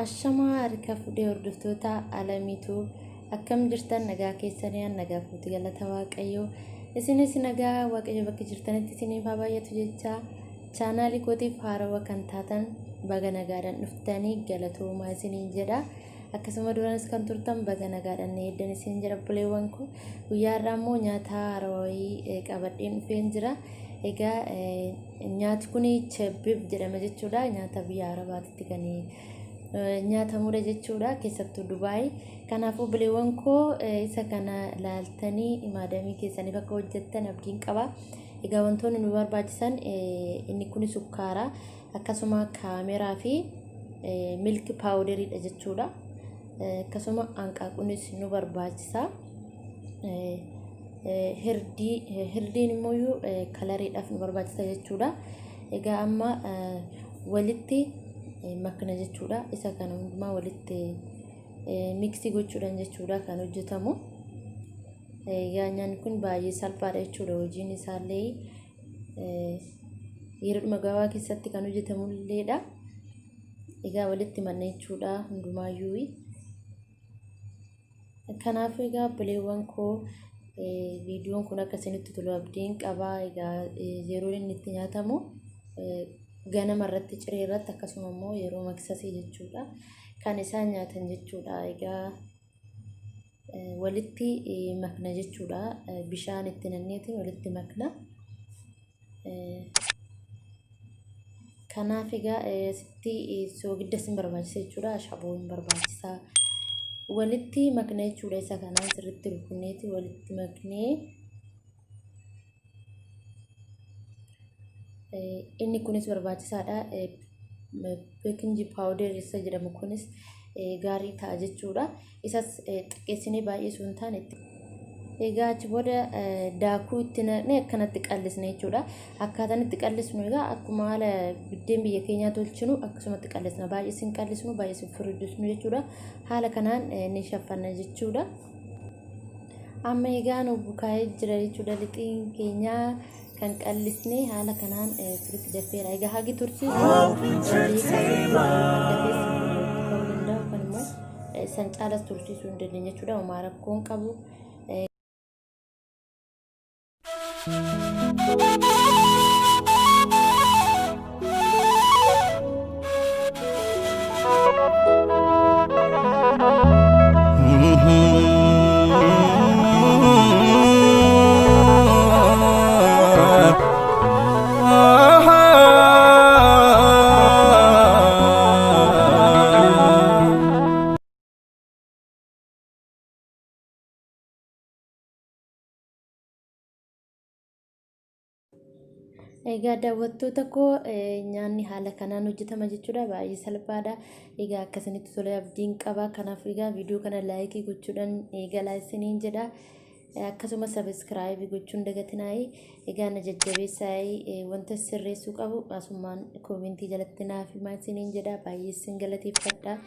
Ashama harka fudhee hordoftoota alamiitu akkam jirtan nagaa keessanii nagaa fuuti galata waaqayyoo isinis nagaa waaqayyo bakka jirtanitti isiniif haa baay'atu jecha chaanaalii kootiif haarawaa kan taatan baga nagaadhaan dhuftanii galatoomaa isiniin jedha akkasuma duranis kan turtan baga nagaadhaan eeddan isin jedha buleewwan koo guyyaa irraa immoo nyaata haarawaa qabadheen dhufeen jira egaa nyaati kun chebib jedhama jechuudha nyaata biyya arabaatti kan nyaata mure jechuudha keessattuu Dubaay kanaafuu buleewwan koo isa kana laaltanii maadamii keessanii bakka hojjettan abdiin qaba egaa wantoonni nu barbaachisan inni kun sukkaara akkasuma kaameraa fi milk powderidha jechuudha akkasuma hanqaaquunis nu barbaachisa hirdiin immoo kalariidhaaf nu barbaachisa jechuudha egaa amma walitti makna jechuudha isa kana hundumaa walitti mixi gochuudhaan jechuudha kan hojjetamu nyaanni kun baay'ee salphaadha jechuudha hojiin isaallee yeroo gabaa keessatti kan hojjetamulleedha egaa walitti manna jechuudha hundumaayyuu kanaaf egaa buleewwan koo viidiyoon kun akkasinitti tolu abdiin qaba egaa yeroo inni itti nyaatamu ganama irratti ciree irratti akkasuma immoo yeroo maksasii jechuudha kan isaan nyaatan jechuudha egaa walitti makna jechuudha bishaan itti nanneetiin walitti makna kanaaf egaa sitti soogidda sin barbaachisa jechuudha ashaboon barbaachisa walitti makna jechuudha isa kanaan sirriitti rukunneeti walitti maknee inni kunis barbaachisaadha baking powder isa jedhamu kunis gaarii ta'a jechuudha isas xiqqeessinee baay'ee sun taane egaa achi booda daakuu itti naqnee akkanatti qallisna jechuudha akkaataan itti qallisnu egaa akkuma haala biddeen biyya keenyaa tolchinu akkasumatti qallisna baay'ee sin qallisnu baay'ee sin furdisnu jechuudha haala kanaan ni shaffanna jechuudha amma egaa nu bukaa'ee jira jechuudha lixiin keenyaa kan qallisne haala kanaan sirriitti dafeera egaa hagi tursiisuu san caalas tursiisuu hin dandeenye jechuudha homaa rakkoon qabu egaa daawwattoota koo nyaanni haala kanaan hojjetama jechuudha baay'ee salphaadha egaa akkasinitti tolee abdiin qaba kanaaf egaa viidiyoo kana laayikii gochuudhaan eegalaa isiniin jedha akkasuma subscribe gochuun dagatinaa egaa na jajjabeessaa wanta sirreessuu qabu asumaan koomentii jalatti naaf himaa isiniin jedha baay'ee isin galateeffadha